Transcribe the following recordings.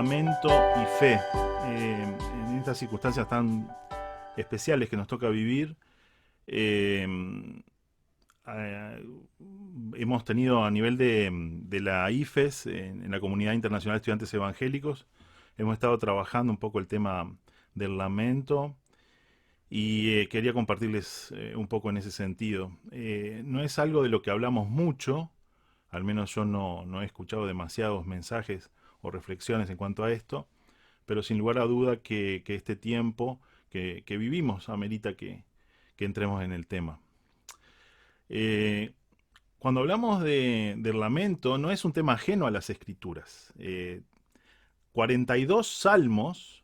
lamento y fe. En estas circunstancias tan especiales que nos toca vivir, eh, eh, hemos tenido a nivel de la IFES, en la Comunidad Internacional de Estudiantes Evangélicos, hemos estado trabajando un poco el tema del lamento y quería compartirles un poco en ese sentido. No es algo de lo que hablamos mucho, al menos yo no he escuchado demasiados mensajes o reflexiones en cuanto a esto, pero sin lugar a duda que este tiempo que vivimos amerita que entremos en el tema. Eh, Cuando hablamos del lamento, no es un tema ajeno a las escrituras. 42 salmos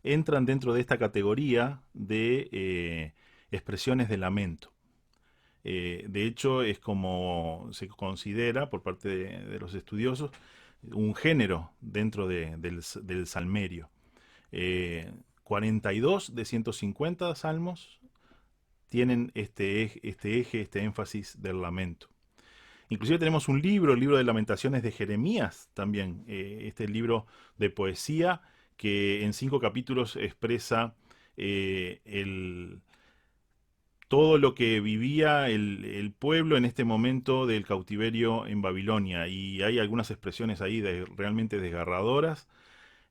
entran dentro de esta categoría de expresiones de lamento. De hecho, es como se considera por parte de los estudiosos un género dentro del salmerio. 42 de 150 salmos tienen este énfasis del lamento. Inclusive tenemos un libro, el libro de Lamentaciones de Jeremías también, este libro de poesía que en 5 capítulos expresa el todo lo que vivía el pueblo en este momento del cautiverio en Babilonia. Y hay algunas expresiones ahí realmente desgarradoras,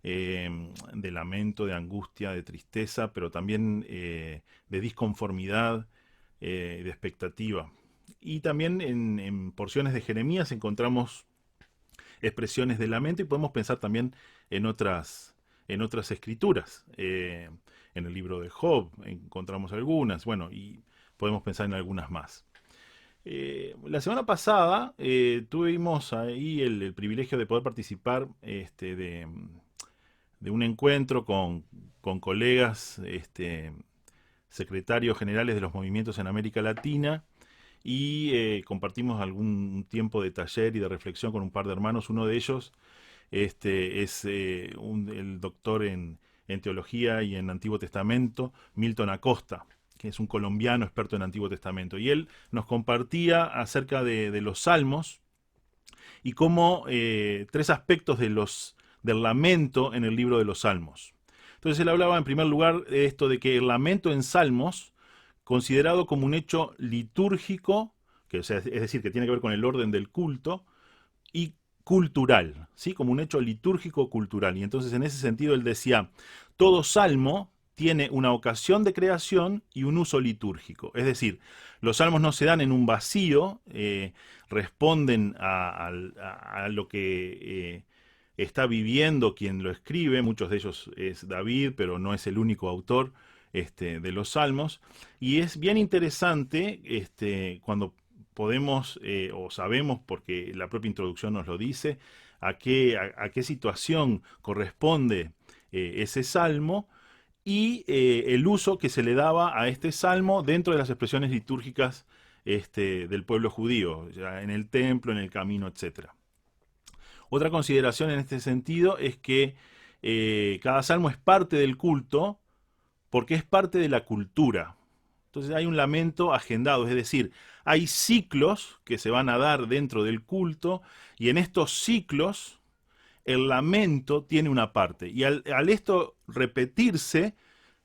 de lamento, de angustia, de tristeza, pero también de disconformidad, de expectativa. Y también en porciones de Jeremías encontramos expresiones de lamento y podemos pensar también en otras escrituras. En el libro de Job encontramos algunas, bueno, y podemos pensar en algunas más. La semana pasada tuvimos ahí el privilegio de poder participar de un encuentro con colegas, secretarios generales de los movimientos en América Latina, y compartimos algún tiempo de taller y de reflexión con un par de hermanos. Uno de ellos es el doctor en teología y en Antiguo Testamento, Milton Acosta, que es un colombiano experto en Antiguo Testamento. Y él nos compartía acerca de los salmos y cómo tres aspectos del lamento en el libro de los salmos. Entonces él hablaba en primer lugar de esto de que el lamento en salmos, considerado como un hecho litúrgico, que, o sea, es decir, que tiene que ver con el orden del culto, y cultural, ¿sí? Como un hecho litúrgico cultural. Y entonces en ese sentido él decía, todo salmo tiene una ocasión de creación y un uso litúrgico. Es decir, los salmos no se dan en un vacío, responden a lo que está viviendo quien lo escribe. Muchos de ellos es David, pero no es el único autor de los salmos. Y es bien interesante cuando podemos o sabemos, porque la propia introducción nos lo dice, a qué situación corresponde ese salmo y el uso que se le daba a este salmo dentro de las expresiones litúrgicas del pueblo judío, ya en el templo, en el camino, etcétera. Otra consideración en este sentido es que cada salmo es parte del culto porque es parte de la cultura. Entonces hay un lamento agendado, es decir, hay ciclos que se van a dar dentro del culto y en estos ciclos el lamento tiene una parte. Y al esto repetirse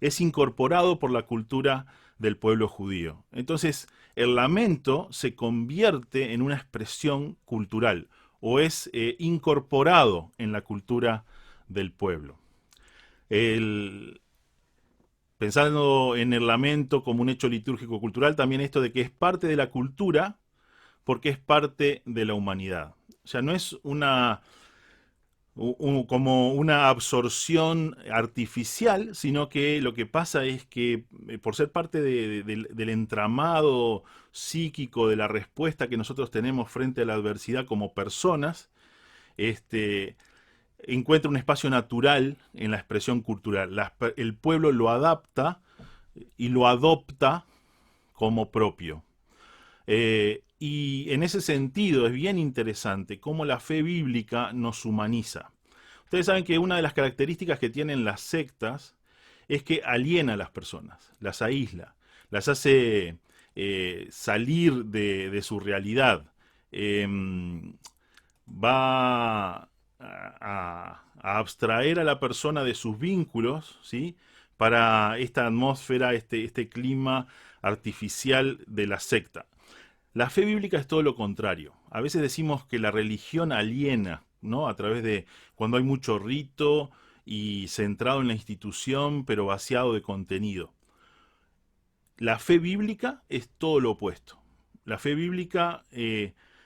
es incorporado por la cultura del pueblo judío. Entonces el lamento se convierte en una expresión cultural o es incorporado en la cultura del pueblo. El, Pensando en el lamento como un hecho litúrgico cultural, también esto de que es parte de la cultura porque es parte de la humanidad. O sea, no es como una absorción artificial, sino que lo que pasa es que por ser parte del entramado psíquico, de la respuesta que nosotros tenemos frente a la adversidad como personas, este, encuentra un espacio natural en la expresión cultural. El pueblo lo adapta y lo adopta como propio. Y en ese sentido es bien interesante cómo la fe bíblica nos humaniza. Ustedes saben que una de las características que tienen las sectas es que aliena a las personas, las aísla, las hace salir de su realidad. Va a abstraer a la persona de sus vínculos, ¿sí? Para esta atmósfera, este clima artificial de la secta. La fe bíblica es todo lo contrario. A veces decimos que la religión aliena, ¿no? A través de cuando hay mucho rito y centrado en la institución, pero vaciado de contenido. La fe bíblica es todo lo opuesto. La fe bíblica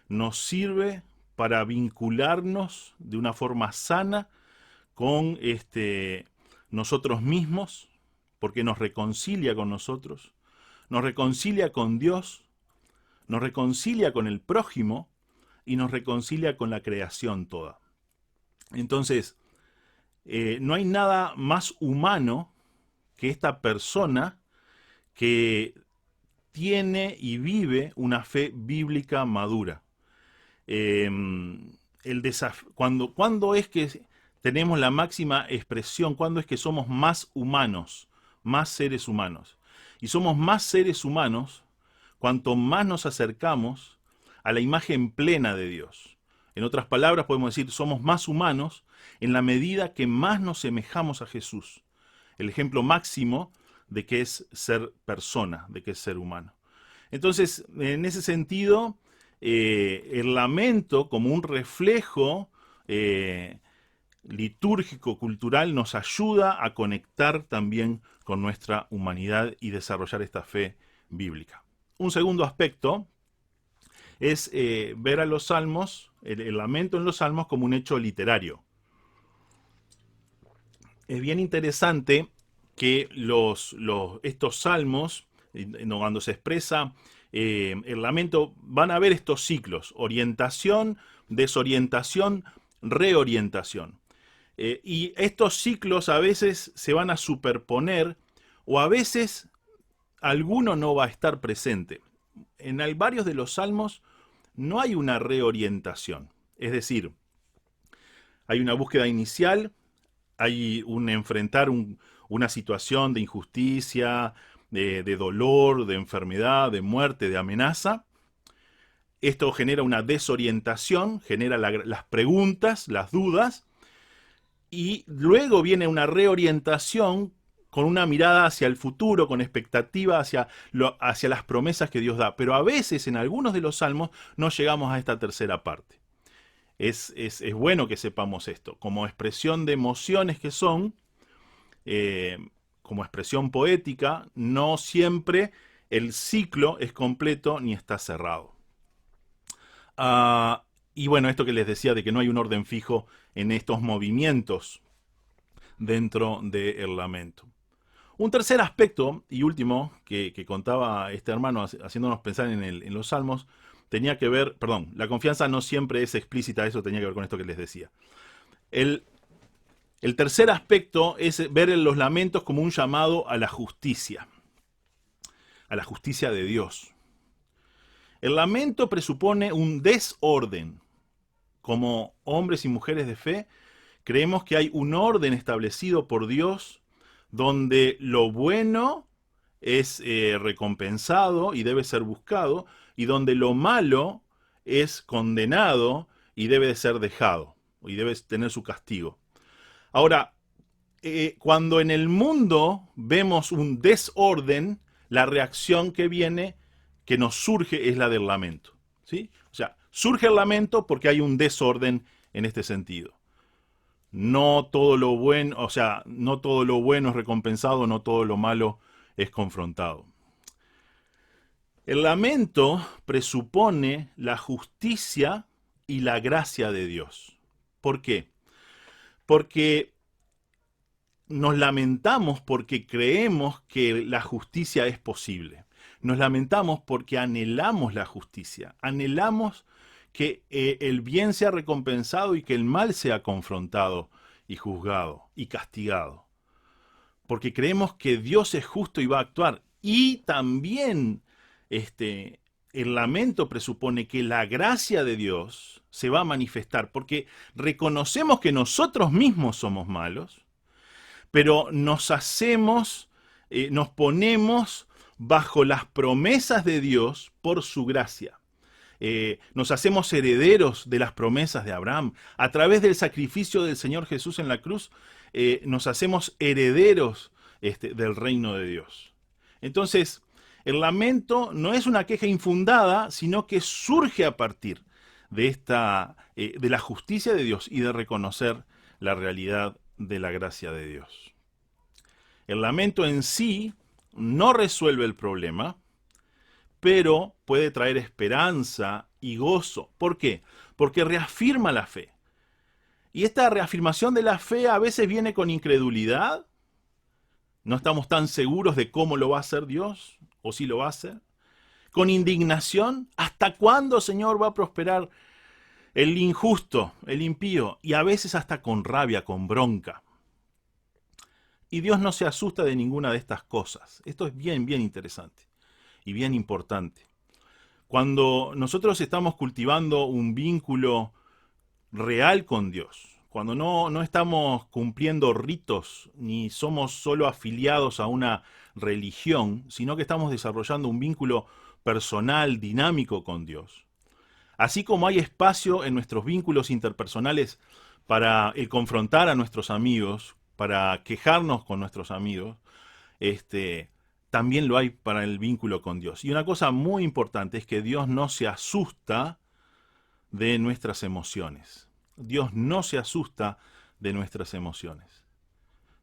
nos sirve para vincularnos de una forma sana con nosotros mismos, porque nos reconcilia con nosotros, nos reconcilia con Dios, nos reconcilia con el prójimo y nos reconcilia con la creación toda. Entonces, no hay nada más humano que esta persona que tiene y vive una fe bíblica madura. ¿Cuándo es que tenemos la máxima expresión? ¿Cuándo es que somos más humanos, más seres humanos? Y somos más seres humanos cuanto más nos acercamos a la imagen plena de Dios. En otras palabras, podemos decir, somos más humanos en la medida que más nos semejamos a Jesús. El ejemplo máximo de qué es ser persona, de qué es ser humano. Entonces, en ese sentido, el lamento como un reflejo litúrgico, cultural, nos ayuda a conectar también con nuestra humanidad y desarrollar esta fe bíblica. Un segundo aspecto es ver a los salmos, el lamento en los salmos como un hecho literario. Es bien interesante que estos salmos, cuando se expresa el lamento, van a haber estos ciclos: orientación, desorientación, reorientación. Y estos ciclos a veces se van a superponer, o a veces alguno no va a estar presente. En varios de los salmos no hay una reorientación. Es decir, hay una búsqueda inicial, hay un enfrentar una situación de injusticia, de dolor, de enfermedad, de muerte, de amenaza. Esto genera una desorientación, genera las preguntas, las dudas, y luego viene una reorientación con una mirada hacia el futuro, con expectativa hacia las promesas que Dios da. Pero a veces en algunos de los salmos no llegamos a esta tercera parte. Es bueno que sepamos esto. Como expresión de emociones que son, como expresión poética, no siempre el ciclo es completo ni está cerrado. Y bueno, esto que les decía de que no hay un orden fijo en estos movimientos dentro del lamento. Un tercer aspecto y último que contaba este hermano haciéndonos pensar en los salmos tenía que ver, perdón, la confianza no siempre es explícita, eso tenía que ver con esto que les decía. El tercer aspecto es ver en los lamentos como un llamado a la justicia de Dios. El lamento presupone un desorden. Como hombres y mujeres de fe, creemos que hay un orden establecido por Dios donde lo bueno es recompensado y debe ser buscado, y donde lo malo es condenado y debe de ser dejado, y debe tener su castigo. Ahora, cuando en el mundo vemos un desorden, la reacción que nos surge, es la del lamento, ¿sí? O sea, surge el lamento porque hay un desorden en este sentido. No todo lo bueno, o sea, no todo lo bueno es recompensado, no todo lo malo es confrontado. El lamento presupone la justicia y la gracia de Dios. ¿Por qué? Porque nos lamentamos porque creemos que la justicia es posible. Nos lamentamos porque anhelamos la justicia. Anhelamos que el bien sea recompensado y que el mal sea confrontado y juzgado y castigado. Porque creemos que Dios es justo y va a actuar. Y también el lamento presupone que la gracia de Dios se va a manifestar, porque reconocemos que nosotros mismos somos malos, pero nos ponemos bajo las promesas de Dios por su gracia. nos hacemos herederos de las promesas de Abraham. A través del sacrificio del Señor Jesús en la cruz, nos hacemos herederos del reino de Dios. Entonces, el lamento no es una queja infundada, sino que surge a partir de la justicia de Dios y de reconocer la realidad de la gracia de Dios. El lamento en sí no resuelve el problema, pero puede traer esperanza y gozo. ¿Por qué? Porque reafirma la fe. Y esta reafirmación de la fe a veces viene con incredulidad. No estamos tan seguros de cómo lo va a hacer Dios, o si lo va a hacer. Con indignación, ¿hasta cuándo, Señor, va a prosperar el injusto, el impío? Y a veces hasta con rabia, con bronca. Y Dios no se asusta de ninguna de estas cosas. Esto es bien, bien interesante y bien importante. Cuando nosotros estamos cultivando un vínculo real con Dios, cuando no estamos cumpliendo ritos, ni somos solo afiliados a una religión, sino que estamos desarrollando un vínculo personal, dinámico con Dios. Así como hay espacio en nuestros vínculos interpersonales para el confrontar a nuestros amigos, para quejarnos con nuestros amigos, también lo hay para el vínculo con Dios. Y una cosa muy importante es que Dios no se asusta de nuestras emociones. Dios no se asusta de nuestras emociones.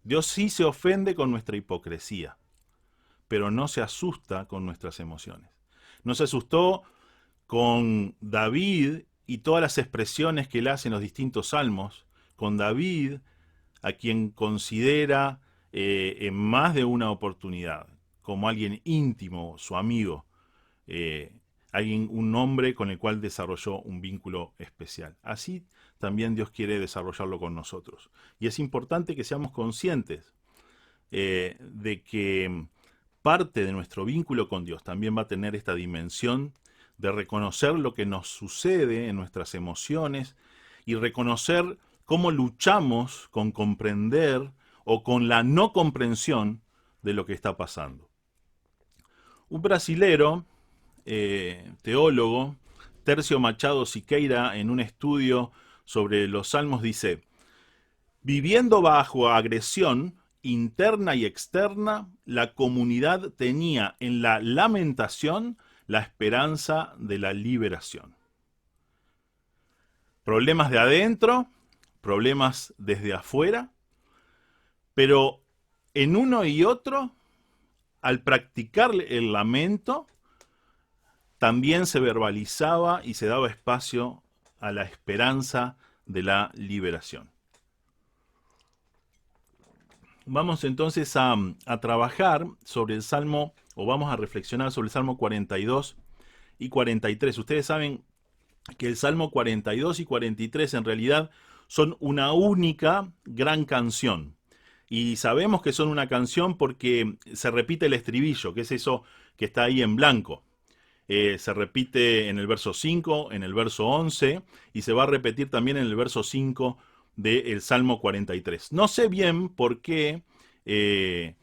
Dios sí se ofende con nuestra hipocresía, pero no se asusta con nuestras emociones. No se asustó con David y todas las expresiones que él hace en los distintos salmos, con David, a quien considera en más de una oportunidad como alguien íntimo, su amigo, un hombre con el cual desarrolló un vínculo especial. Así también Dios quiere desarrollarlo con nosotros. Y es importante que seamos conscientes de que parte de nuestro vínculo con Dios también va a tener esta dimensión de reconocer lo que nos sucede en nuestras emociones y reconocer cómo luchamos con comprender o con la no comprensión de lo que está pasando. Un brasilero, teólogo, Tercio Machado Siqueira, en un estudio sobre los salmos dice: viviendo bajo agresión interna y externa, la comunidad tenía en la lamentación la esperanza de la liberación. Problemas de adentro, problemas desde afuera, pero en uno y otro, al practicar el lamento, también se verbalizaba y se daba espacio a la esperanza de la liberación. Vamos entonces a trabajar sobre el Salmo, o vamos a reflexionar sobre el Salmo 42 y 43. Ustedes saben que el Salmo 42 y 43 en realidad son una única gran canción. Y sabemos que son una canción porque se repite el estribillo, que es eso que está ahí en blanco. Se repite en el verso 5, en el verso 11, y se va a repetir también en el verso 5 del Salmo 43. No sé bien por qué en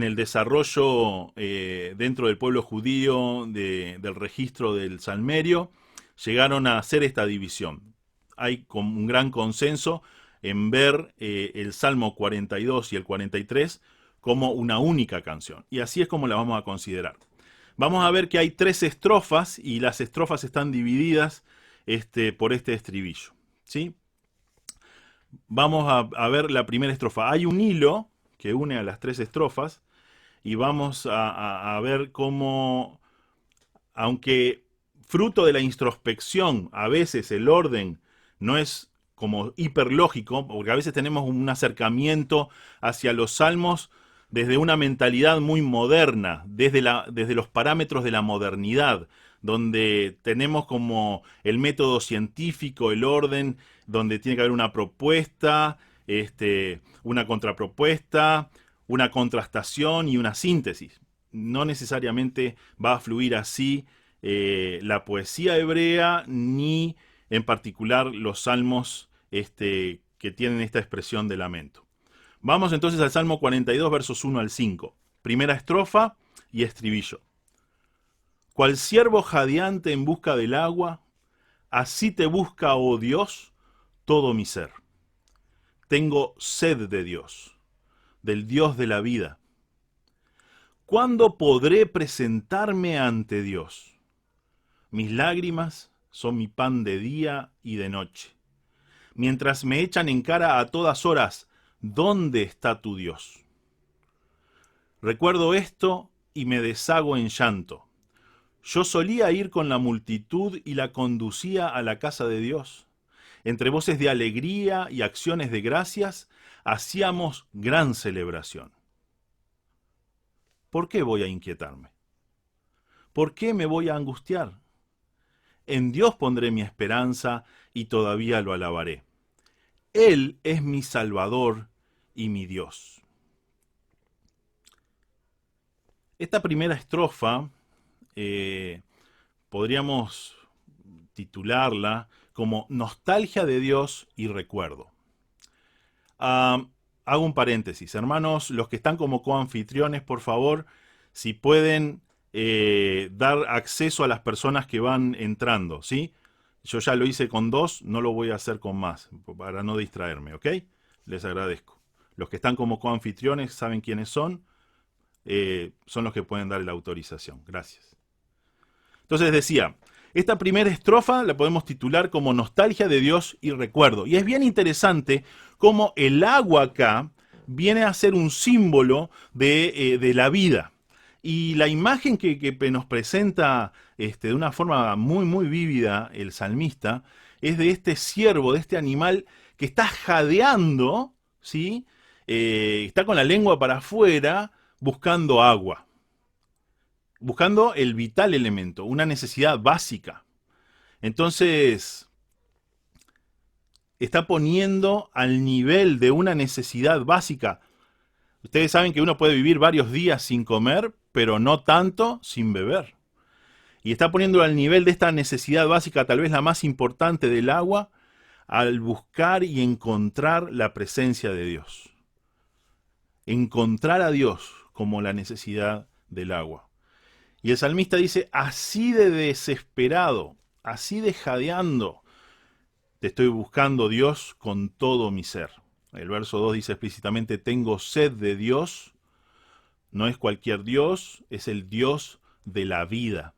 el desarrollo dentro del pueblo judío del registro del Salmerio llegaron a hacer esta división. Hay un gran consenso en ver el Salmo 42 y el 43 como una única canción. Y así es como la vamos a considerar. Vamos a ver que hay 3 estrofas y las estrofas están divididas por este estribillo, ¿sí? Vamos a ver la primera estrofa. Hay un hilo que une a las 3 estrofas y vamos a ver cómo, aunque fruto de la introspección, a veces el orden no es como hiperlógico, porque a veces tenemos un acercamiento hacia los salmos desde una mentalidad muy moderna, desde los parámetros de la modernidad, donde tenemos como el método científico, el orden, donde tiene que haber una propuesta, una contrapropuesta, una contrastación y una síntesis. No necesariamente va a fluir así la poesía hebrea, ni en particular los salmos que tienen esta expresión de lamento. Vamos entonces al Salmo 42, versos 1 al 5. Primera estrofa y estribillo. Cual ciervo jadeante en busca del agua, así te busca, oh Dios, todo mi ser. Tengo sed de Dios, del Dios de la vida. ¿Cuándo podré presentarme ante Dios? Mis lágrimas son mi pan de día y de noche. Mientras me echan en cara a todas horas, ¿dónde está tu Dios? Recuerdo esto y me deshago en llanto. Yo solía ir con la multitud y la conducía a la casa de Dios. Entre voces de alegría y acciones de gracias, hacíamos gran celebración. ¿Por qué voy a inquietarme? ¿Por qué me voy a angustiar? En Dios pondré mi esperanza y todavía lo alabaré. Él es mi Salvador y mi Dios. Esta primera estrofa podríamos titularla como Nostalgia de Dios y Recuerdo. Hago un paréntesis. Hermanos, los que están como coanfitriones, por favor, si pueden dar acceso a las personas que van entrando, ¿sí? Yo ya lo hice con 2, no lo voy a hacer con más, para no distraerme, ¿ok? Les agradezco. Los que están como coanfitriones saben quiénes son los que pueden dar la autorización. Gracias. Entonces decía, esta primera estrofa la podemos titular como Nostalgia de Dios y Recuerdo. Y es bien interesante cómo el agua acá viene a ser un símbolo de la vida. Y la imagen que nos presenta de una forma muy, muy vívida el salmista es de este ciervo, de este animal que está jadeando, ¿sí? Está con la lengua para afuera buscando agua, buscando el vital elemento, una necesidad básica. Entonces, está poniendo al nivel de una necesidad básica. Ustedes saben que uno puede vivir varios días sin comer, pero no tanto sin beber. Y está poniendo al nivel de esta necesidad básica, tal vez la más importante del agua, al buscar y encontrar la presencia de Dios. Encontrar a Dios como la necesidad del agua. Y el salmista dice, así de desesperado, así de jadeando, te estoy buscando, Dios, con todo mi ser. El verso 2 dice explícitamente, tengo sed de Dios. No es cualquier Dios, es el Dios de la vida.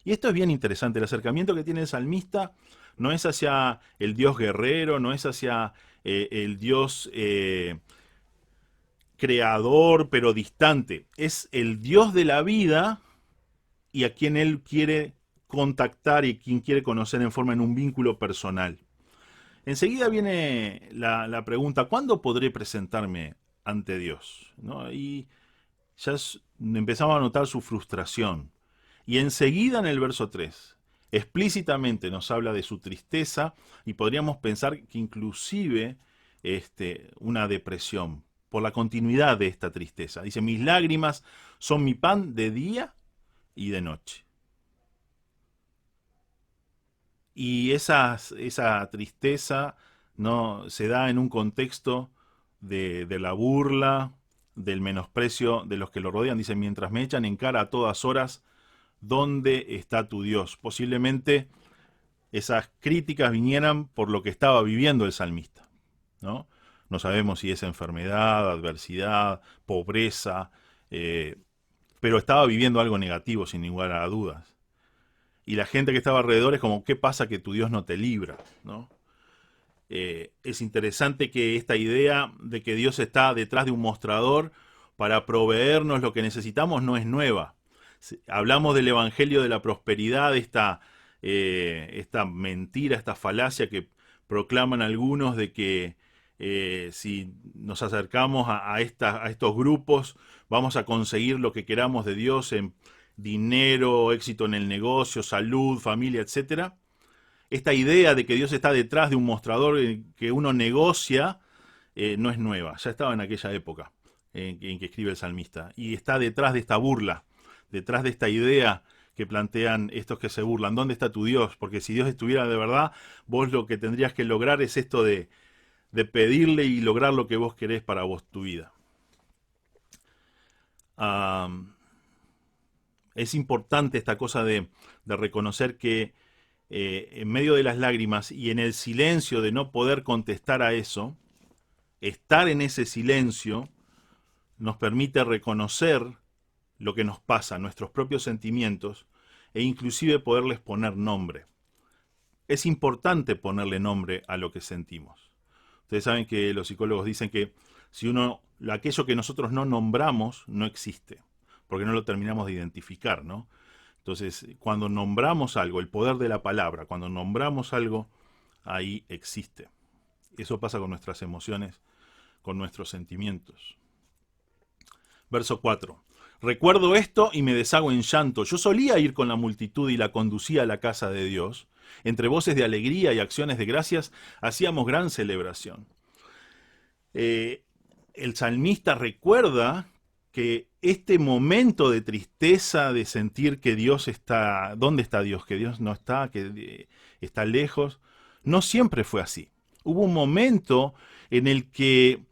Y esto es bien interesante, el acercamiento que tiene el salmista no es hacia el Dios guerrero, no es hacia el Dios creador, pero distante. Es el Dios de la vida y a quien él quiere contactar y quien quiere conocer en un vínculo personal. Enseguida viene la pregunta, ¿cuándo podré presentarme ante Dios? ¿No? Y ya empezamos a notar su frustración. Y enseguida en el verso 3, explícitamente nos habla de su tristeza y podríamos pensar que inclusive una depresión por la continuidad de esta tristeza. Dice, mis lágrimas son mi pan de día y de noche. Y esa tristeza no se da en un contexto de la burla, del menosprecio de los que lo rodean. Dice, mientras me echan en cara a todas horas, ¿dónde está tu Dios? Posiblemente esas críticas vinieran por lo que estaba viviendo el salmista, ¿no? No sabemos si es enfermedad, adversidad, pobreza, pero estaba viviendo algo negativo sin ninguna duda. Y la gente que estaba alrededor es como, ¿qué pasa que tu Dios no te libra? ¿No? Es interesante que esta idea de que Dios está detrás de un mostrador para proveernos lo que necesitamos no es nueva. Hablamos del Evangelio de la Prosperidad, esta mentira, esta falacia que proclaman algunos de que si nos acercamos a estos grupos vamos a conseguir lo que queramos de Dios en dinero, éxito en el negocio, salud, familia, etcétera. Esta idea de que Dios está detrás de un mostrador que uno negocia no es nueva, ya estaba en aquella época en que escribe el salmista, y está detrás de esta burla, detrás de esta idea que plantean estos que se burlan. ¿Dónde está tu Dios? Porque si Dios estuviera de verdad, vos lo que tendrías que lograr es esto de pedirle y lograr lo que vos querés para vos, tu vida. Es importante esta cosa de reconocer que en medio de las lágrimas y en el silencio de no poder contestar a eso, estar en ese silencio nos permite reconocer lo que nos pasa, nuestros propios sentimientos, e inclusive poderles poner nombre. Es importante ponerle nombre a lo que sentimos. Ustedes saben que los psicólogos dicen que si aquello que nosotros no nombramos no existe, porque no lo terminamos de identificar, ¿no? Entonces, cuando nombramos algo, el poder de la palabra, cuando nombramos algo, ahí existe. Eso pasa con nuestras emociones, con nuestros sentimientos. Verso 4. Recuerdo esto y me deshago en llanto. Yo solía ir con la multitud y la conducía a la casa de Dios. Entre voces de alegría y acciones de gracias hacíamos gran celebración. El salmista recuerda que este momento de tristeza, de sentir que Dios está, ¿dónde está Dios? Que Dios no está, que está lejos, no siempre fue así. Hubo un momento en el que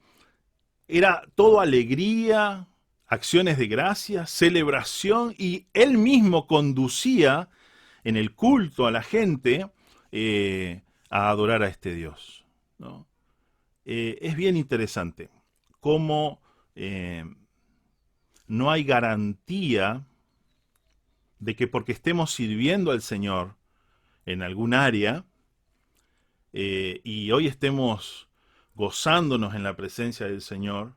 era todo alegría, acciones de gracia, celebración, y él mismo conducía en el culto a la gente a adorar a este Dios, ¿no? Es bien interesante cómo no hay garantía de que porque estemos sirviendo al Señor en algún área y hoy estemos gozándonos en la presencia del Señor,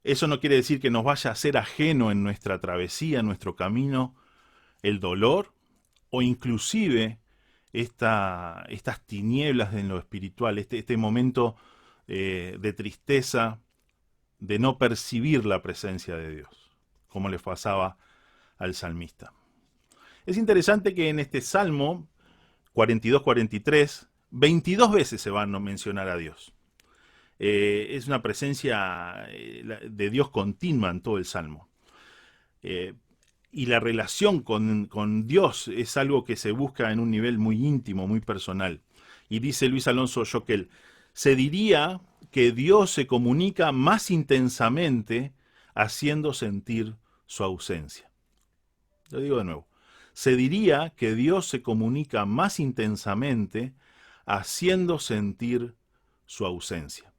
eso no quiere decir que nos vaya a ser ajeno en nuestra travesía, en nuestro camino, el dolor o inclusive estas tinieblas en lo espiritual, este momento de tristeza, de no percibir la presencia de Dios, como le pasaba al salmista. Es interesante que en este Salmo 42-43, 22 veces se van a mencionar a Dios. Es una presencia de Dios continua en todo el Salmo. Y la relación con Dios es algo que se busca en un nivel muy íntimo, muy personal. Y dice Luis Alonso Joquel, se diría que Dios se comunica más intensamente haciendo sentir su ausencia. Lo digo de nuevo. Se diría que Dios se comunica más intensamente haciendo sentir su ausencia.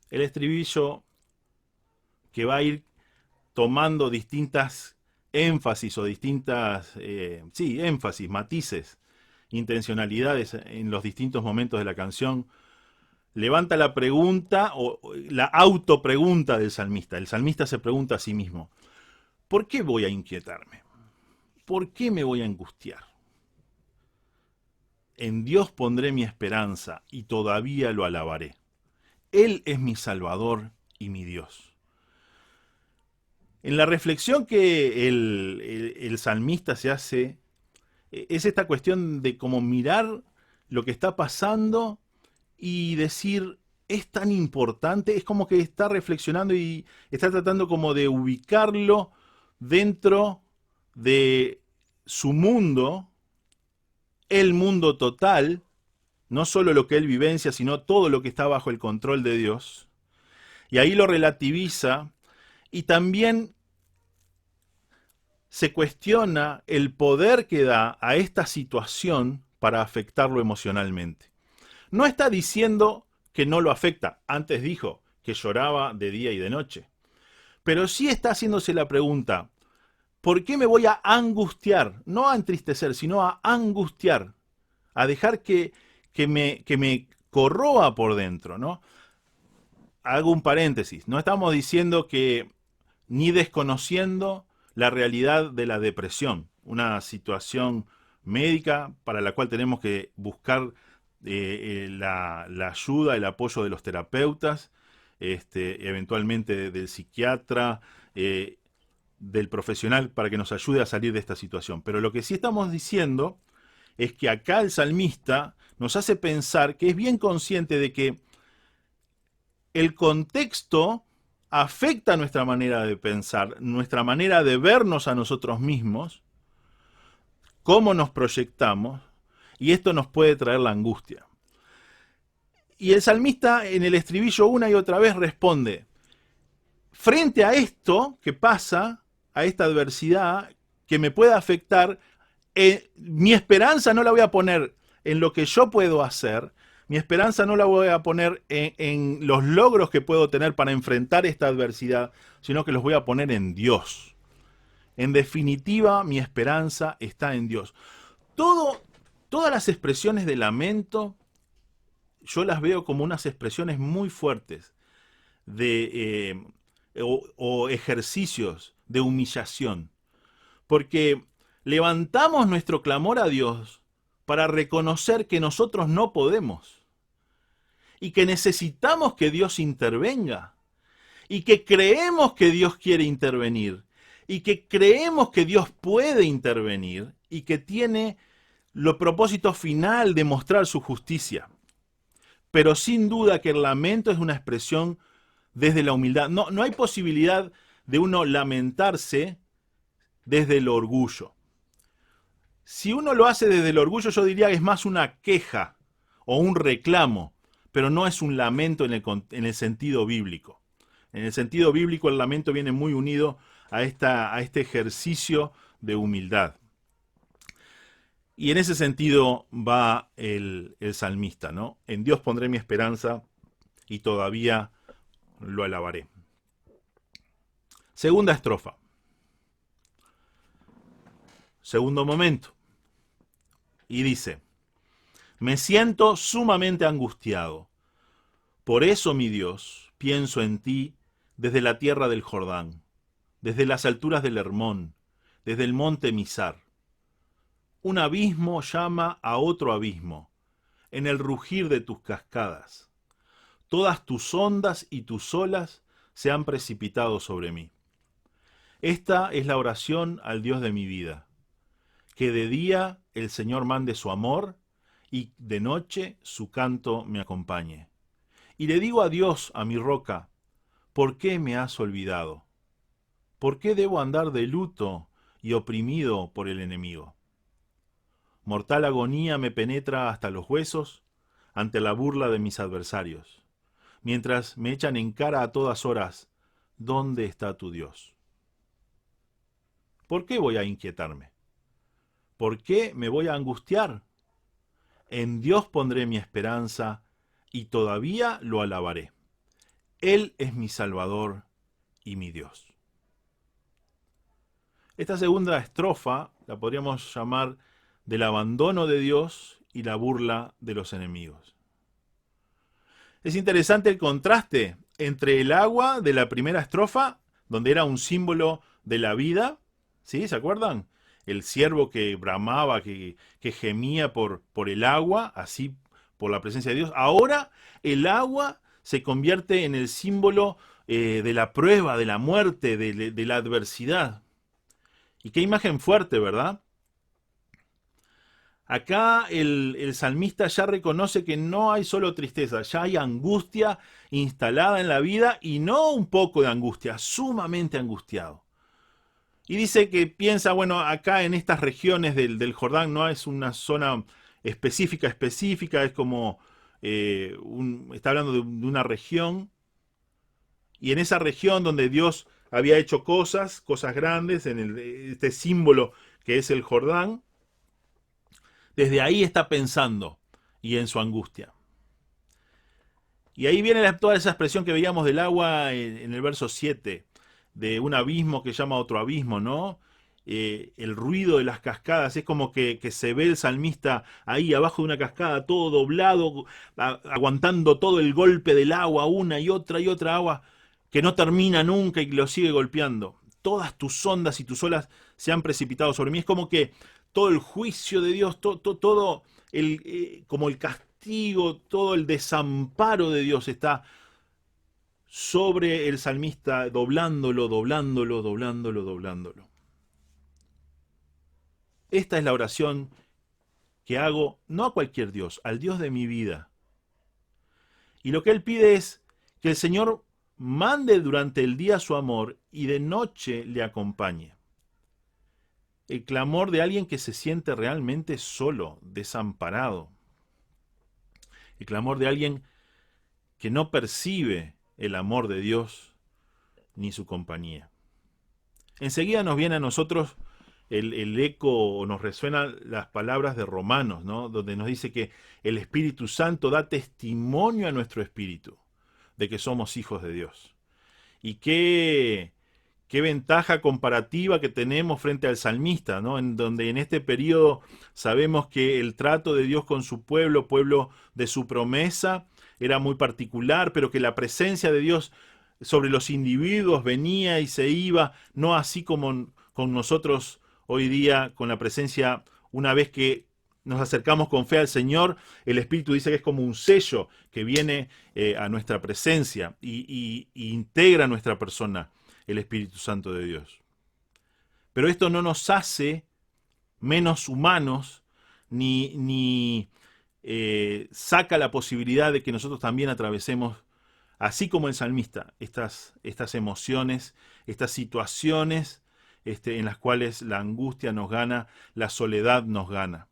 El estribillo que va a ir tomando distintas énfasis o distintas, énfasis, matices, intencionalidades en los distintos momentos de la canción, levanta la pregunta o la autopregunta del salmista. El salmista se pregunta a sí mismo, ¿por qué voy a inquietarme? ¿Por qué me voy a angustiar? En Dios pondré mi esperanza y todavía lo alabaré. Él es mi Salvador y mi Dios. En la reflexión que el salmista se hace, es esta cuestión de cómo mirar lo que está pasando y decir, es tan importante, es como que está reflexionando y está tratando como de ubicarlo dentro de su mundo, el mundo total, no solo lo que él vivencia, sino todo lo que está bajo el control de Dios. Y ahí lo relativiza y también se cuestiona el poder que da a esta situación para afectarlo emocionalmente. No está diciendo que no lo afecta, antes dijo que lloraba de día y de noche, pero sí está haciéndose la pregunta, ¿por qué me voy a angustiar? No a entristecer, sino a angustiar, a dejar que me corroa por dentro, ¿no? Hago un paréntesis, no estamos diciendo que ni desconociendo la realidad de la depresión, una situación médica para la cual tenemos que buscar la ayuda, el apoyo de los terapeutas, eventualmente del psiquiatra, del profesional para que nos ayude a salir de esta situación. Pero lo que sí estamos diciendo es que acá el salmista nos hace pensar que es bien consciente de que el contexto afecta nuestra manera de pensar, nuestra manera de vernos a nosotros mismos, cómo nos proyectamos, y esto nos puede traer la angustia. Y el salmista en el estribillo una y otra vez responde, frente a esto que pasa, a esta adversidad que me pueda afectar, mi esperanza no la voy a poner en lo que yo puedo hacer, mi esperanza no la voy a poner en los logros que puedo tener para enfrentar esta adversidad, sino que los voy a poner en Dios. En definitiva, mi esperanza está en Dios. Todas las expresiones de lamento, yo las veo como unas expresiones muy fuertes o ejercicios de humillación. Porque levantamos nuestro clamor a Dios para reconocer que nosotros no podemos y que necesitamos que Dios intervenga y que creemos que Dios quiere intervenir y que creemos que Dios puede intervenir y que tiene el propósito final de mostrar su justicia. Pero sin duda que el lamento es una expresión desde la humildad. No hay posibilidad de uno lamentarse desde el orgullo. Si uno lo hace desde el orgullo, yo diría que es más una queja o un reclamo, pero no es un lamento en el sentido bíblico. En el sentido bíblico, el lamento viene muy unido a este ejercicio de humildad. Y en ese sentido va el salmista, ¿no? En Dios pondré mi esperanza y todavía lo alabaré. Segunda estrofa. Segundo momento. Y dice: me siento sumamente angustiado. Por eso, mi Dios, pienso en ti desde la tierra del Jordán, desde las alturas del Hermón, desde el monte Mizar. Un abismo llama a otro abismo, en el rugir de tus cascadas. Todas tus ondas y tus olas se han precipitado sobre mí. Esta es la oración al Dios de mi vida. Que de día el Señor mande su amor y de noche su canto me acompañe. Y le digo a Dios, a mi roca, ¿por qué me has olvidado? ¿Por qué debo andar de luto y oprimido por el enemigo? Mortal agonía me penetra hasta los huesos ante la burla de mis adversarios, mientras me echan en cara a todas horas, ¿dónde está tu Dios? ¿Por qué voy a inquietarme? ¿Por qué me voy a angustiar? En Dios pondré mi esperanza y todavía lo alabaré. Él es mi Salvador y mi Dios. Esta segunda estrofa la podríamos llamar del abandono de Dios y la burla de los enemigos. Es interesante el contraste entre el agua de la primera estrofa, donde era un símbolo de la vida, ¿sí? ¿Se acuerdan? El ciervo que bramaba, que gemía por el agua, así por la presencia de Dios. Ahora el agua se convierte en el símbolo de la prueba, de la muerte, de la adversidad. Y qué imagen fuerte, ¿verdad? Acá el salmista ya reconoce que no hay solo tristeza, ya hay angustia instalada en la vida y no un poco de angustia, sumamente angustiado. Y dice que piensa, bueno, acá en estas regiones del Jordán no es una zona específica, es como, está hablando de una región, y en esa región donde Dios había hecho cosas grandes, en este símbolo que es el Jordán, desde ahí está pensando y en su angustia. Y ahí viene toda esa expresión que veíamos del agua en el verso 7, de un abismo que llama a otro abismo, ¿no? El ruido de las cascadas, es como que se ve el salmista ahí abajo de una cascada, todo doblado, aguantando todo el golpe del agua, una y otra agua, que no termina nunca y que lo sigue golpeando. Todas tus ondas y tus olas se han precipitado sobre mí. Es como que todo el juicio de Dios, todo como el castigo, todo el desamparo de Dios está sobre el salmista, doblándolo. Esta es la oración que hago, no a cualquier Dios, al Dios de mi vida. Y lo que él pide es que el Señor mande durante el día su amor y de noche le acompañe. El clamor de alguien que se siente realmente solo, desamparado. El clamor de alguien que no percibe el amor de Dios ni su compañía. Enseguida nos viene a nosotros el eco, o nos resuenan las palabras de Romanos, ¿no? Donde nos dice que el Espíritu Santo da testimonio a nuestro espíritu de que somos hijos de Dios. Y qué ventaja comparativa que tenemos frente al salmista, ¿no? En donde en este periodo sabemos que el trato de Dios con su pueblo, pueblo de su promesa, era muy particular, pero que la presencia de Dios sobre los individuos venía y se iba, no así como con nosotros hoy día, con la presencia, una vez que nos acercamos con fe al Señor, el Espíritu dice que es como un sello que viene a nuestra presencia y integra nuestra persona, el Espíritu Santo de Dios. Pero esto no nos hace menos humanos, ni saca la posibilidad de que nosotros también atravesemos, así como el salmista, estas emociones, estas situaciones en las cuales la angustia nos gana, la soledad nos gana.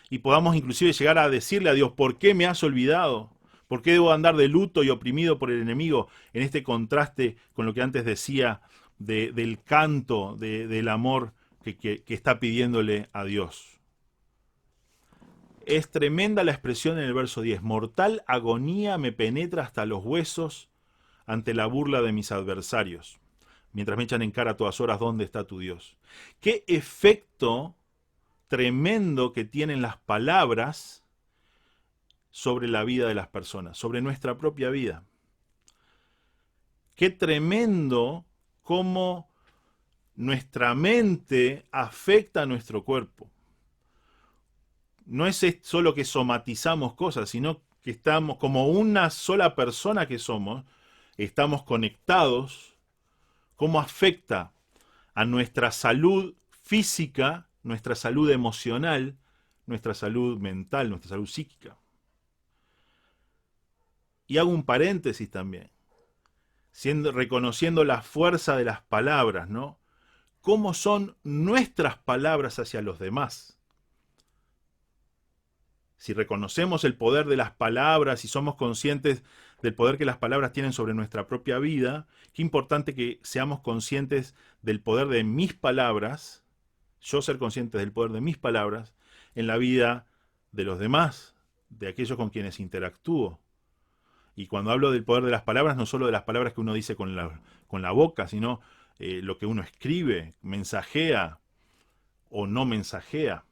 Y podamos inclusive llegar a decirle a Dios, ¿por qué me has olvidado? ¿Por qué debo andar de luto y oprimido por el enemigo? En este contraste con lo que antes decía del canto, del amor que está pidiéndole a Dios. Es tremenda la expresión en el verso 10. Mortal agonía me penetra hasta los huesos ante la burla de mis adversarios, mientras me echan en cara a todas horas, ¿dónde está tu Dios? ¿Qué efecto tremendo que tienen las palabras sobre la vida de las personas, sobre nuestra propia vida? Qué tremendo cómo nuestra mente afecta a nuestro cuerpo. No es solo que somatizamos cosas, sino que estamos como una sola persona que somos, estamos conectados. Cómo afecta a nuestra salud física, nuestra salud emocional, nuestra salud mental, nuestra salud psíquica. Y hago un paréntesis también, reconociendo la fuerza de las palabras, ¿no? ¿Cómo son nuestras palabras hacia los demás? Si reconocemos el poder de las palabras y somos conscientes del poder que las palabras tienen sobre nuestra propia vida, qué importante que seamos conscientes del poder de mis palabras, yo ser consciente del poder de mis palabras en la vida de los demás, de aquellos con quienes interactúo. Y cuando hablo del poder de las palabras, no solo de las palabras que uno dice con la boca, sino lo que uno escribe, mensajea o no mensajea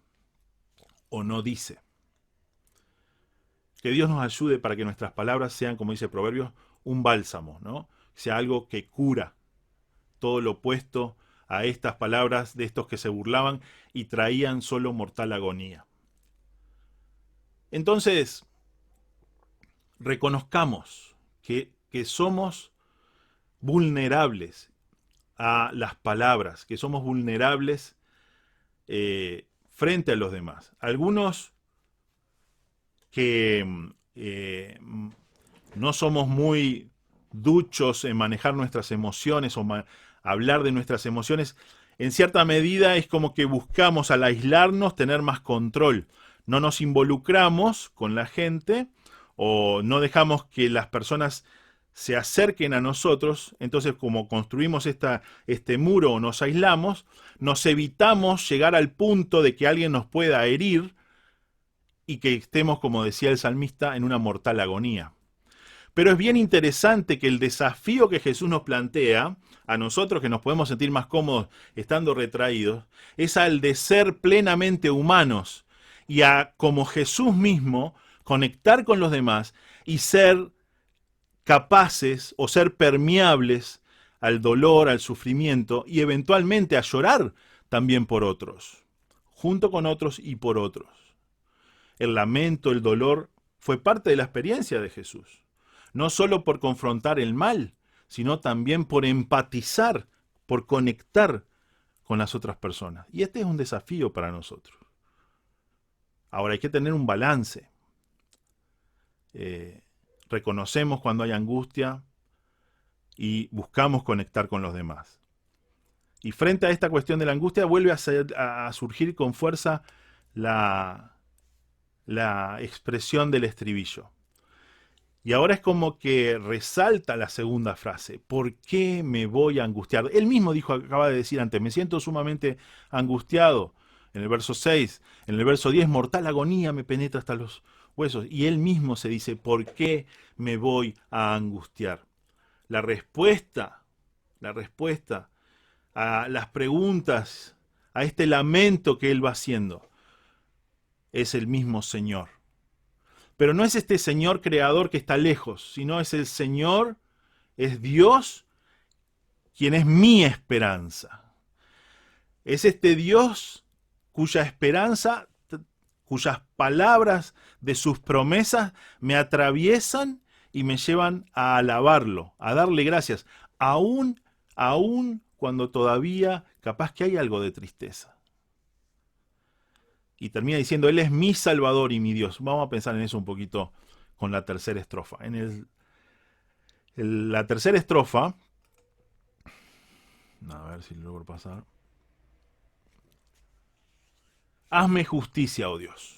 o no dice. Que Dios nos ayude para que nuestras palabras sean, como dice Proverbios, un bálsamo, ¿no? Sea algo que cura, todo lo opuesto a estas palabras de estos que se burlaban y traían solo mortal agonía. Entonces, reconozcamos que somos vulnerables a las palabras, que somos vulnerables frente a los demás. Algunos que no somos muy duchos en manejar nuestras emociones o hablar de nuestras emociones, en cierta medida es como que buscamos al aislarnos tener más control. No nos involucramos con la gente o no dejamos que las personas se acerquen a nosotros. Entonces, como construimos este muro o nos aislamos, nos evitamos llegar al punto de que alguien nos pueda herir y que estemos, como decía el salmista, en una mortal agonía. Pero es bien interesante que el desafío que Jesús nos plantea, a nosotros que nos podemos sentir más cómodos estando retraídos, es al de ser plenamente humanos y a, como Jesús mismo, conectar con los demás y ser capaces o ser permeables al dolor, al sufrimiento y eventualmente a llorar también por otros, junto con otros y por otros. El lamento, el dolor, fue parte de la experiencia de Jesús. No solo por confrontar el mal, sino también por empatizar, por conectar con las otras personas. Y este es un desafío para nosotros. Ahora hay que tener un balance. Reconocemos cuando hay angustia y buscamos conectar con los demás. Y frente a esta cuestión de la angustia vuelve a surgir con fuerza la expresión del estribillo. Y ahora es como que resalta la segunda frase. ¿Por qué me voy a angustiar? Él mismo dijo, acaba de decir antes, me siento sumamente angustiado. En el verso 6, en el verso 10, mortal agonía me penetra hasta los huesos. Y él mismo se dice, ¿por qué me voy a angustiar? La respuesta a las preguntas, a este lamento que él va haciendo, es el mismo Señor. Pero no es este Señor creador que está lejos, sino es el Señor, es Dios, quien es mi esperanza. Es este Dios cuya esperanza, cuyas palabras de sus promesas me atraviesan y me llevan a alabarlo, a darle gracias, aún cuando todavía capaz que hay algo de tristeza. Y termina diciendo, Él es mi Salvador y mi Dios. Vamos a pensar en eso un poquito con la tercera estrofa. La tercera estrofa, a ver si logro pasar. Hazme justicia, oh Dios.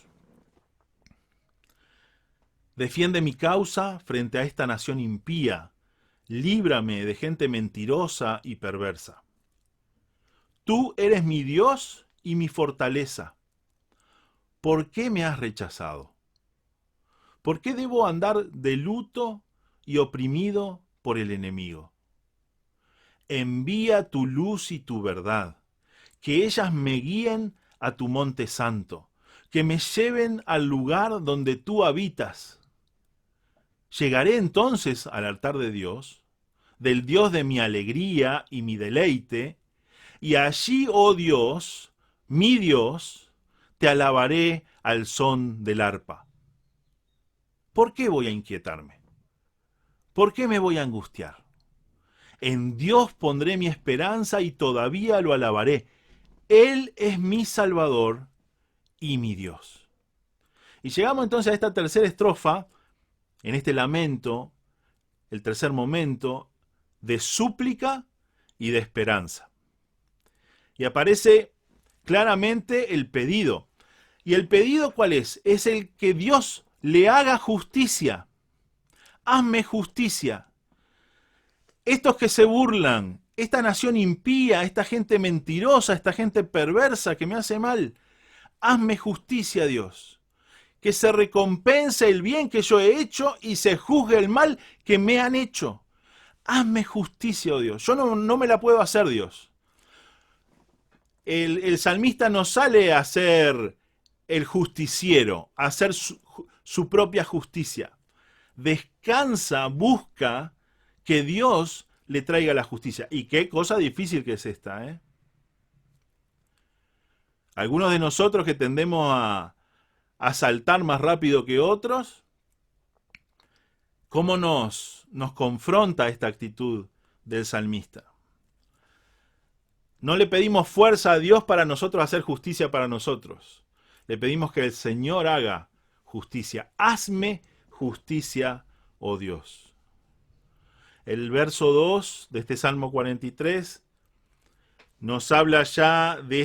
Defiende mi causa frente a esta nación impía. Líbrame de gente mentirosa y perversa. Tú eres mi Dios y mi fortaleza. ¿Por qué me has rechazado? ¿Por qué debo andar de luto y oprimido por el enemigo? Envía tu luz y tu verdad, que ellas me guíen a tu monte santo, que me lleven al lugar donde tú habitas. Llegaré entonces al altar de Dios, del Dios de mi alegría y mi deleite, y allí, oh Dios, mi Dios, te alabaré al son del arpa. ¿Por qué voy a inquietarme? ¿Por qué me voy a angustiar? En Dios pondré mi esperanza y todavía lo alabaré. Él es mi Salvador y mi Dios. Y llegamos entonces a esta tercera estrofa, en este lamento, el tercer momento de súplica y de esperanza. Y aparece claramente el pedido. ¿Y el pedido cuál es? Es el que Dios le haga justicia. Hazme justicia. Estos que se burlan, esta nación impía, esta gente mentirosa, esta gente perversa que me hace mal, hazme justicia, Dios. Que se recompense el bien que yo he hecho y se juzgue el mal que me han hecho. Hazme justicia, oh Dios. Yo no me la puedo hacer, Dios. El salmista no sale a ser el justiciero, a hacer su propia justicia. Descansa, busca que Dios le traiga la justicia. Y qué cosa difícil que es esta, ¿eh? Algunos de nosotros que tendemos a saltar más rápido que otros, ¿cómo nos confronta esta actitud del salmista? No le pedimos fuerza a Dios para nosotros hacer justicia para nosotros. Le pedimos que el Señor haga justicia. Hazme justicia, oh Dios. El verso 2 de este Salmo 43 nos habla ya de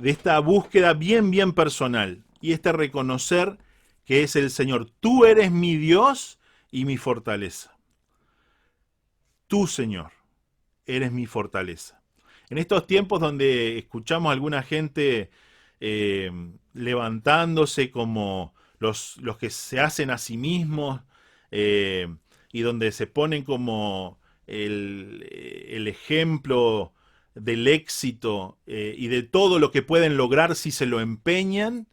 esta búsqueda bien personal y este reconocer que es el Señor. Tú eres mi Dios y mi fortaleza. Tú, Señor, eres mi fortaleza. En estos tiempos donde escuchamos a alguna gente levantándose como los que se hacen a sí mismos y donde se ponen como el ejemplo del éxito y de todo lo que pueden lograr si se lo empeñan,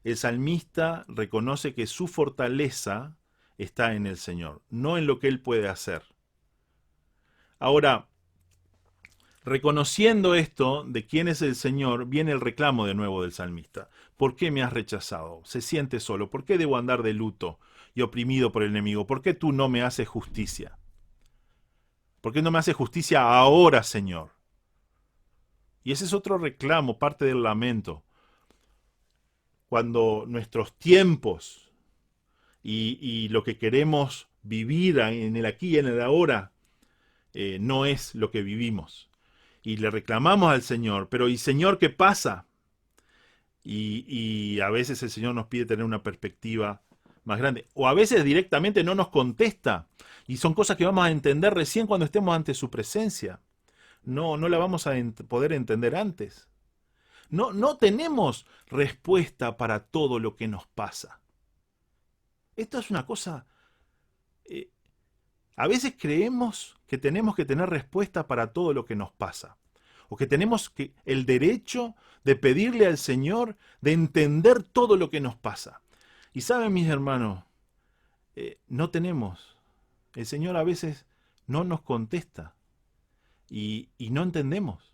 el salmista reconoce que su fortaleza está en el Señor, no en lo que él puede hacer. Ahora, reconociendo esto de quién es el Señor, viene el reclamo de nuevo del salmista. ¿Por qué me has rechazado? Se siente solo. ¿Por qué debo andar de luto y oprimido por el enemigo? ¿Por qué tú no me haces justicia? ¿Por qué no me haces justicia ahora, Señor? Y ese es otro reclamo, parte del lamento. Cuando nuestros tiempos y lo que queremos vivir en el aquí y en el ahora no es lo que vivimos. Y le reclamamos al Señor, pero ¿y Señor qué pasa? Y a veces el Señor nos pide tener una perspectiva más grande. O a veces directamente no nos contesta. Y son cosas que vamos a entender recién cuando estemos ante su presencia. No la vamos a poder entender antes. No tenemos respuesta para todo lo que nos pasa. Esto es una cosa... eh, a veces creemos que tenemos que tener respuesta para todo lo que nos pasa. O que tenemos el derecho de pedirle al Señor de entender todo lo que nos pasa. Y saben, mis hermanos, no tenemos. El Señor a veces no nos contesta. Y no entendemos.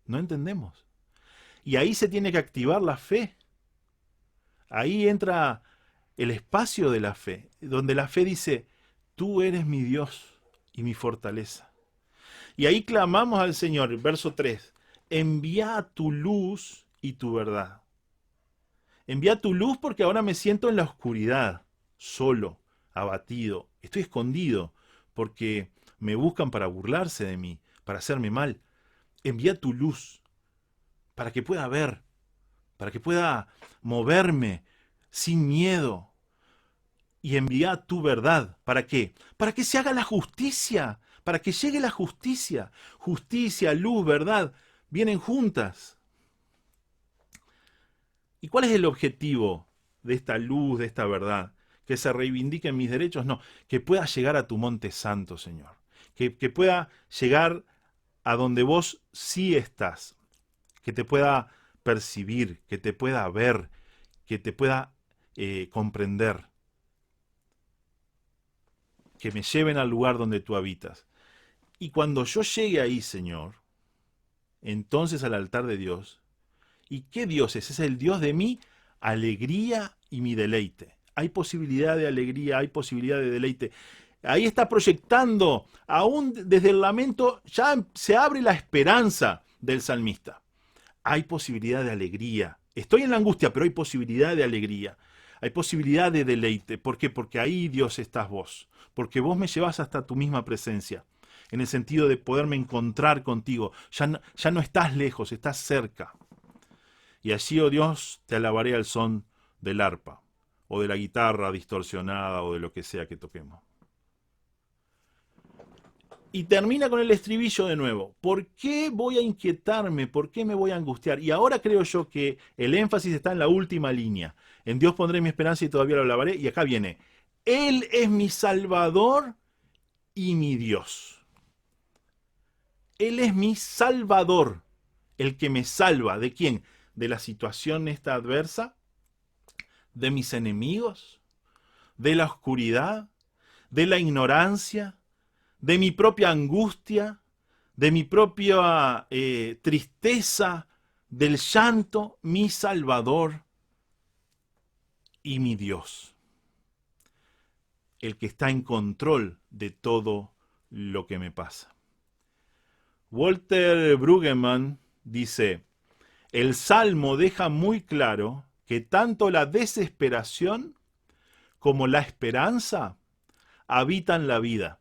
No entendemos. Y ahí se tiene que activar la fe. Ahí entra el espacio de la fe, donde la fe dice, tú eres mi Dios y mi fortaleza. Y ahí clamamos al Señor, verso 3, envía tu luz y tu verdad. Envía tu luz porque ahora me siento en la oscuridad, solo, abatido, estoy escondido, porque me buscan para burlarse de mí, para hacerme mal. Envía tu luz para que pueda ver, para que pueda moverme sin miedo. Y envía tu verdad. ¿Para qué? Para que se haga la justicia, para que llegue la justicia. Justicia, luz, verdad, vienen juntas. ¿Y cuál es el objetivo de esta luz, de esta verdad? ¿Que se reivindiquen mis derechos? No, que pueda llegar a tu monte santo, Señor. Que pueda llegar a donde vos sí estás. Que te pueda percibir, que te pueda ver, que te pueda comprender. Que me lleven al lugar donde tú habitas. Y cuando yo llegue ahí, Señor, entonces al altar de Dios, ¿y qué Dios es? Es el Dios de mi alegría y mi deleite. Hay posibilidad de alegría, hay posibilidad de deleite. Ahí está proyectando, aún desde el lamento, ya se abre la esperanza del salmista. Hay posibilidad de alegría. Estoy en la angustia, pero hay posibilidad de alegría. Hay posibilidad de deleite. ¿Por qué? Porque ahí, Dios, estás vos. Porque vos me llevas hasta tu misma presencia. En el sentido de poderme encontrar contigo. Ya no estás lejos, estás cerca. Y allí, oh Dios, te alabaré al son del arpa, o de la guitarra distorsionada, o de lo que sea que toquemos. Y termina con el estribillo de nuevo. ¿Por qué voy a inquietarme? ¿Por qué me voy a angustiar? Y ahora creo yo que el énfasis está en la última línea. En Dios pondré mi esperanza y todavía lo alabaré. Y acá viene. Él es mi Salvador y mi Dios. Él es mi Salvador. El que me salva. ¿De quién? ¿De la situación esta adversa? ¿De mis enemigos? ¿De la oscuridad? ¿De la ignorancia? ¿De mi propia angustia? ¿De mi propia tristeza? ¿Del llanto? Mi Salvador y mi Dios. El que está en control de todo lo que me pasa. Walter Brueggemann dice, el Salmo deja muy claro que tanto la desesperación como la esperanza habitan la vida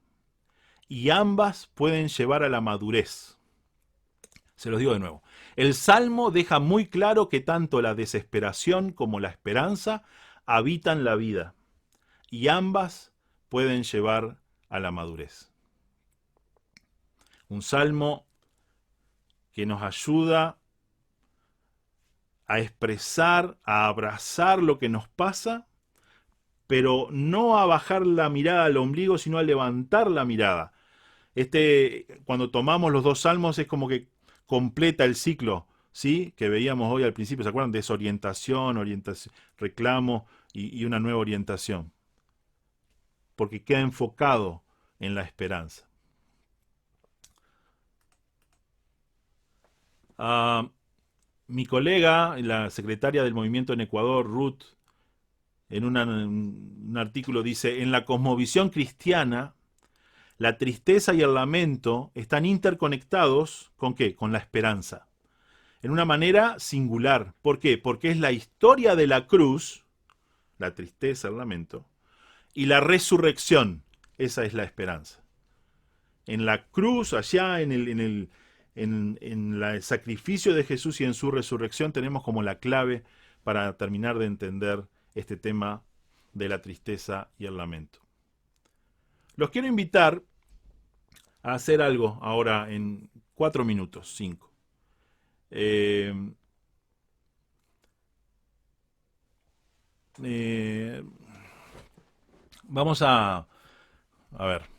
y ambas pueden llevar a la madurez. Se los digo de nuevo. El Salmo deja muy claro que tanto la desesperación como la esperanza habitan la vida y ambas pueden llevar a la madurez. Un salmo que nos ayuda a expresar, a abrazar lo que nos pasa, pero no a bajar la mirada al ombligo, sino a levantar la mirada. Cuando tomamos los dos salmos es como que completa el ciclo, ¿sí? Que veíamos hoy al principio, ¿se acuerdan? Desorientación, orientación, reclamo y una nueva orientación. Porque queda enfocado en la esperanza. Mi colega, la secretaria del movimiento en Ecuador, Ruth, en un artículo dice, en la cosmovisión cristiana, la tristeza y el lamento están interconectados ¿con qué? Con la esperanza. En una manera singular. ¿Por qué? Porque es la historia de la cruz, la tristeza, el lamento, y la resurrección. Esa es la esperanza. En la cruz, allá en el sacrificio de Jesús y en su resurrección tenemos como la clave para terminar de entender este tema de la tristeza y el lamento. Los quiero invitar a hacer algo ahora en 4 minutos, 5. Eh, eh, vamos a ver.